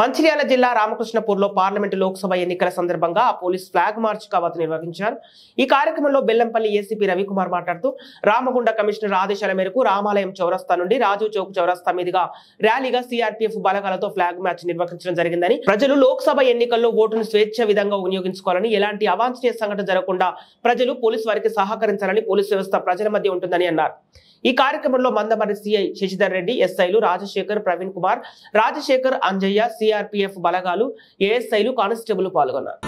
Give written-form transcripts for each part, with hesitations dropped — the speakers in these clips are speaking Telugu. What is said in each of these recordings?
మంచిర్యాల జిల్లా రామకృష్ణపూర్లో పార్లమెంటు లోక్సభ ఎన్నికల సందర్భంగా పోలీస్ ఫ్లాగ్ మార్చ్ కవాతు నిర్వహించారు. ఈ కార్యక్రమంలో బెల్లంపల్లి ఏసీపీ రవికుమార్ మాట్లాడుతూ రామగుండ కమిషనర్ ఆదేశాల మేరకు రామాలయం చౌరస్తా నుండి రాజు చౌక్ చౌరస్తా మీదుగా ర్యాలీగా సిఆర్పీఎఫ్ బలగాలతో ఫ్లాగ్ మార్చ్ నిర్వహించడం జరిగిందని, ప్రజలు లోక్సభ ఎన్నికల్లో ఓటును స్వేచ్ఛ విధంగా వినియోగించుకోవాలని, ఎలాంటి అవాంఛనీయ సంఘటన జరగకుండా ప్రజలు పోలీసు వారికి సహకరించాలని పోలీసు వ్యవస్థ ప్రజల మధ్య ఉంటుందని అన్నారు. ఈ కార్యక్రమంలో మందమర్రి సిఐ శశిధర్ రెడ్డి, ఎస్ఐలు రాజశేఖర్, ప్రవీణ్ కుమార్, రాజశేఖర్, అంజయ్య, సిఆర్పీఎఫ్ బలగాలు, ఏఎస్ఐలు, కానిస్టేబుల్ పాల్గొన్నారు.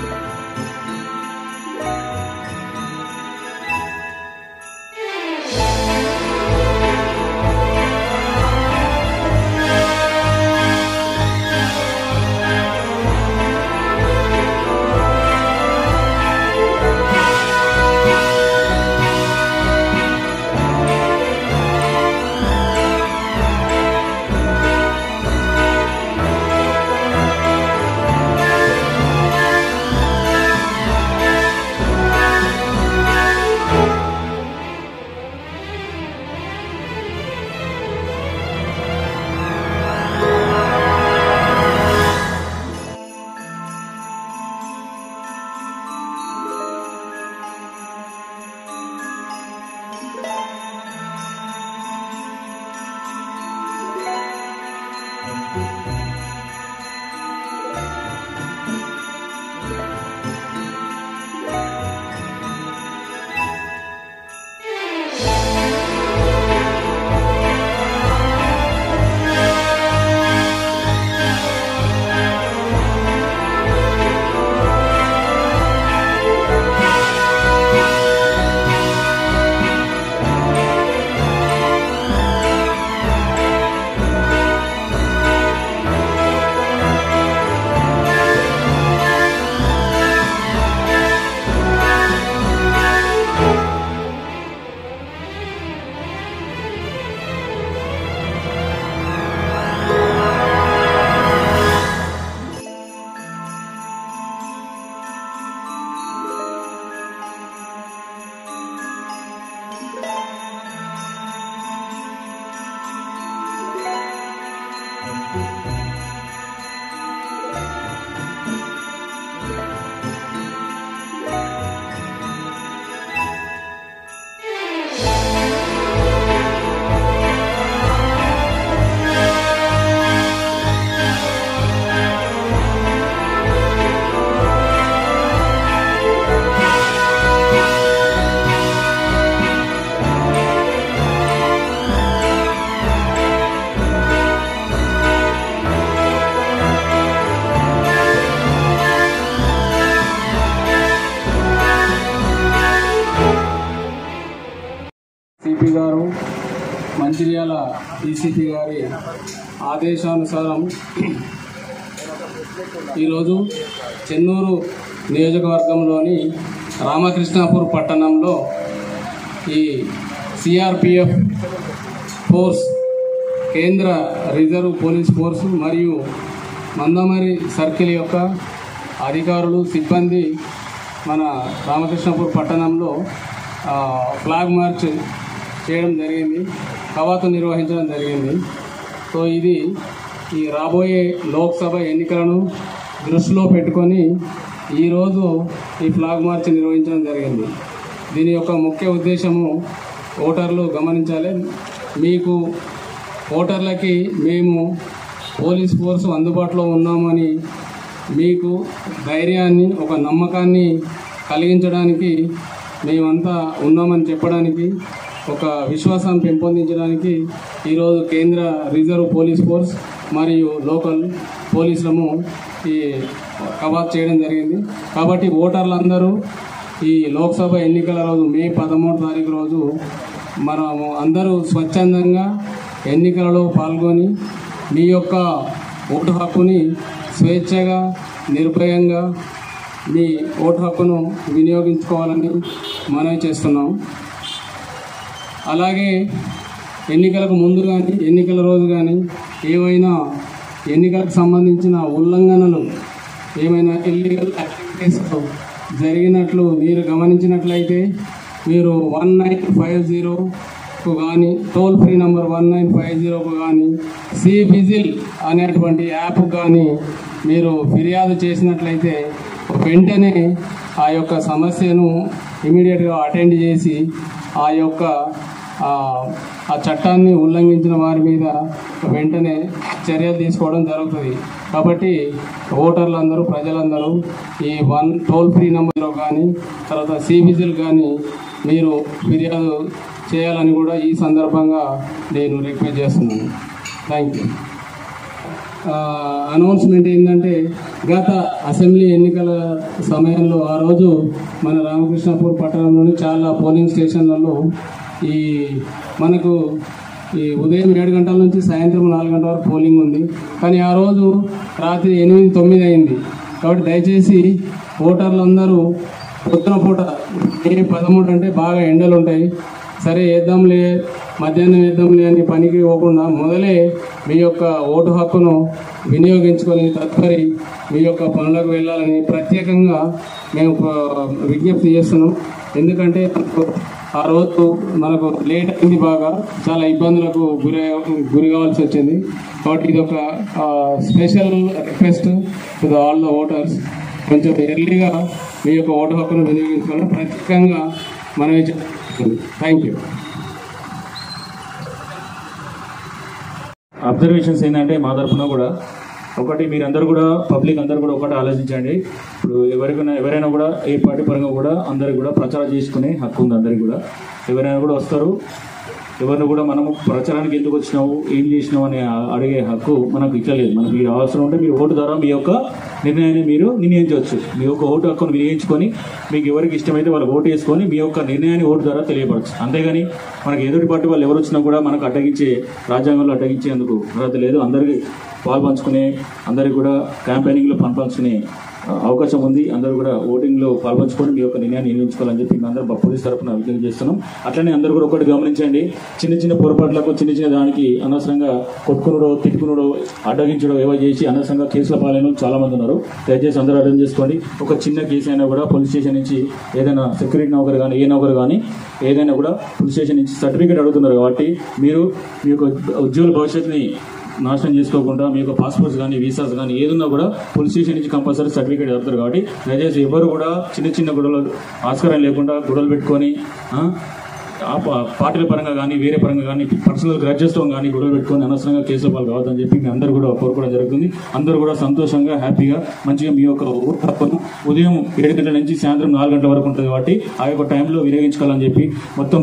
సిపి గారు మంచిర్యాల డీసీపీ గారి ఆదేశానుసారం ఈరోజు చెన్నూరు నియోజకవర్గంలోని రామకృష్ణాపూర్ పట్టణంలో ఈ సిఆర్పిఎఫ్ ఫోర్స్, కేంద్ర రిజర్వ్ పోలీస్ ఫోర్సు మరియు మందమరి సర్కిల్ యొక్క అధికారులు, సిబ్బంది మన రామకృష్ణాపూర్ పట్టణంలో ఫ్లాగ్ మార్చ్ చేయడం జరిగింది, కవాతు నిర్వహించడం జరిగింది. సో ఇది ఈ రాబోయే లోక్సభ ఎన్నికలను దృష్టిలో పెట్టుకొని ఈరోజు ఈ ఫ్లాగ్ మార్చ్ నిర్వహించడం జరిగింది. దీని యొక్క ముఖ్య ఉద్దేశము ఓటర్లు గమనించాలి. మీకు ఓటర్లకి మేము పోలీస్ ఫోర్సు అందుబాటులో ఉన్నామని మీకు ధైర్యాన్ని, ఒక నమ్మకాన్ని కలిగించడానికి, మేమంతా ఉన్నామని చెప్పడానికి, ఒక విశ్వాసం పెంపొందించడానికి ఈరోజు కేంద్ర రిజర్వ్ పోలీస్ ఫోర్స్ మరియు లోకల్ పోలీసులము ఈ కవాతు చేయడం జరిగింది. కాబట్టి ఓటర్లందరూ ఈ లోక్సభ ఎన్నికల రోజు మే 13వ తారీఖు రోజు మనము అందరూ స్వచ్ఛందంగా ఎన్నికలలో పాల్గొని మీ యొక్క ఓటు హక్కుని స్వేచ్ఛగా, నిర్భయంగా మీ ఓటు హక్కును వినియోగించుకోవాలని మనవి చేస్తున్నాం. అలాగే ఎన్నికలకు ముందు కానీ, ఎన్నికల రోజు కానీ ఏవైనా ఎన్నికలకు సంబంధించిన ఉల్లంఘనలు, ఏమైనా ఇల్లీగల్ యాక్టివిటీస్ జరిగినట్లు మీరు గమనించినట్లయితే మీరు 1950 కానీ టోల్ ఫ్రీ నంబర్ 1950కు కానీ సి విజిల్ అనేటువంటి యాప్ కానీ మీరు ఫిర్యాదు చేసినట్లయితే వెంటనే ఆ యొక్క సమస్యను ఇమీడియట్గా అటెండ్ చేసి ఆ యొక్క ఆ చట్టాన్ని ఉల్లంఘించిన వారి మీద వెంటనే చర్యలు తీసుకోవడం జరుగుతుంది. కాబట్టి ఓటర్లందరూ ప్రజలందరూ ఈ టోల్ ఫ్రీ నెంబర్ కానీ తర్వాత సి విజిల్ కానీ మీరు ఫిర్యాదు చేయాలని కూడా ఈ సందర్భంగా నేను రిక్వెస్ట్ చేస్తున్నాను. Thank you. అనౌన్స్మెంట్ ఏంటంటే గత అసెంబ్లీ ఎన్నికల సమయంలో ఆ రోజు మన రామకృష్ణాపూర్ పట్టణంలోని చాలా పోలింగ్ స్టేషన్లలో మనకు ఈ ఉదయం 7 గంటల నుంచి సాయంత్రం 4 గంటల వరకు పోలింగ్ ఉంది. కానీ ఆ రోజు రాత్రి 8-9 అయింది. కాబట్టి దయచేసి ఓటర్లందరూ పొద్దున పూట 13 అంటే బాగా ఎండలు ఉంటాయి, సరే వేద్దాంలే మధ్యాహ్నం వేద్దాంలే అని పనికి పోకుండా మొదలే మీ యొక్క ఓటు హక్కును వినియోగించుకొని తదుపరి మీ యొక్క పనులకు వెళ్ళాలని ప్రత్యేకంగా మేము విజ్ఞప్తి చేస్తున్నాం. ఎందుకంటే ఆ రోజు మనకు లేట్ అయింది, బాగా చాలా ఇబ్బందులకు గురి కావాల్సి వచ్చింది. కాబట్టి ఇది ఒక special request to all the voters, కొంచెం ఎర్లీగా మీ యొక్క ఓటు హక్కును వినియోగించుకోవాలని ప్రత్యేకంగా మనమే చెప్తుంది. Thank you. అబ్జర్వేషన్స్ ఏంటంటే మా తరఫున కూడా ఒకటి, మీరందరూ కూడా పబ్లిక్ అందరూ కూడా ఒకటి ఆలోచించండి. ఇప్పుడు ఎవరైనా కూడా ఏ పార్టీ పరంగా కూడా అందరికి కూడా ప్రచారం చేసుకునే హక్కు ఉంది. అందరికి కూడా ఎవరైనా కూడా వస్తారు, ఎవరిని కూడా మనము ప్రచారానికి ఎందుకు వచ్చినావు, ఏం చేసినావు అని అడిగే హక్కు మనకు ఇట్లా లేదు. మనకు మీరు అవసరం ఉంటే మీరు ఓటు ద్వారా మీ యొక్క నిర్ణయాన్ని మీరు నిర్ణయించవచ్చు. మీ యొక్క ఓటు హక్కును వినియోగించుకొని మీకు ఎవరికి ఇష్టమైతే వాళ్ళు ఓటు వేసుకొని మీ యొక్క నిర్ణయాన్ని ఓటు ద్వారా తెలియపరచు. అంతేగాని మనకి ఎదుటి పార్టీ వాళ్ళు ఎవరు వచ్చినా కూడా మనకు అడ్డగించే, రాజ్యాంగంలో అడ్డగించేందుకు అర్హత లేదు. అందరికీ పాల్పంచుకునే, అందరికీ కూడా క్యాంపెయినింగ్లో పంచుకునే అవకాశం ఉంది. అందరూ కూడా ఓటింగ్లో పాల్పంచుకొని మీ యొక్క నిర్ణయాన్ని నిర్ణయించుకోవాలని చెప్పి మేము అందరూ పోలీస్ తరఫున విజ్ఞప్తి చేస్తున్నాం. అట్లనే అందరూ కూడా ఒకటి గమనించండి, చిన్న చిన్న పొరపాట్లకు చిన్న దానికి అనవసరంగా కొట్టుకునడో తిట్టుకునడో అడ్డగించడో ఏవో చేసి అనవసరంగా కేసుల పాలైన చాలా మంది ఉన్నారు. దయచేసి అందరూ అర్థం చేసుకోండి. ఒక చిన్న కేసు అయినా కూడా పోలీస్ స్టేషన్ నుంచి ఏదైనా సెక్యూరిటీ నౌకరు కానీ ఏ నౌకరు కానీ ఏదైనా కూడా పోలీస్ స్టేషన్ నుంచి సర్టిఫికేట్ అడుగుతున్నారు. కాబట్టి మీరు మీ యొక్క ఉద్యోగుల భవిష్యత్తుని నాశనం చేసుకోకుండా మీ యొక్క పాస్పోర్ట్స్ కానీ వీసాస్ కానీ ఏదున్నా కూడా పోలీస్ స్టేషన్ నుంచి కంపల్సరీ సర్టిఫికేట్ దొరుకుతారు. కాబట్టి దయచేసి ఎవరు కూడా చిన్న గొడవలు ఆస్కారం లేకుండా గొడవలు పెట్టుకొని పార్టీల పరంగా కానీ వేరే పరంగా కానీ పర్సనల్ గ్రడ్జెస్తో కానీ గొడవ పెట్టుకొని అనవసరంగా కేసుల పాలు కావద్దని చెప్పి మీ అందరూ కూడా కోరుకోవడం జరుగుతుంది. అందరూ కూడా సంతోషంగా హ్యాపీగా మంచిగా మీ యొక్క హక్కును ఉదయం 7 గంటల నుంచి సాయంత్రం 4 గంటల వరకు ఉంటుంది. కాబట్టి ఆ యొక్క టైంలో వినియోగించుకోవాలని చెప్పి మొత్తం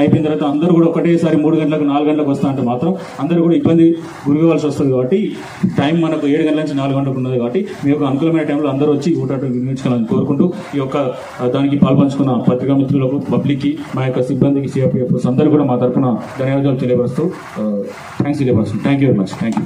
అయిపోయిన తర్వాత అందరూ కూడా ఒకటేసారి 3 గంటలకు 4 గంటలకు వస్తా అంటే మాత్రం అందరూ కూడా ఇబ్బంది గురికావాల్సి వస్తుంది. కాబట్టి టైం మనకు 7 గంటల నుంచి 4 గంటలకు ఉన్నది. కాబట్టి మీ యొక్క అనుకూలమైన టైంలో అందరూ వచ్చి ఓటు వినియోగించుకోవాలని కోరుకుంటూ ఈ యొక్క దానికి పాల్పంచుకున్న పత్రికా మిత్రులకు, పబ్లిక్కి, మా యొక్క సిబ్బందికి, సిఆర్పిఎఫ్ అందరూ కూడా మా తరఫున ధన్యవాదాలు తెలియపరుస్తూ థ్యాంక్స్ తెలియపరుస్తుంది. Thank you very much. Thank you.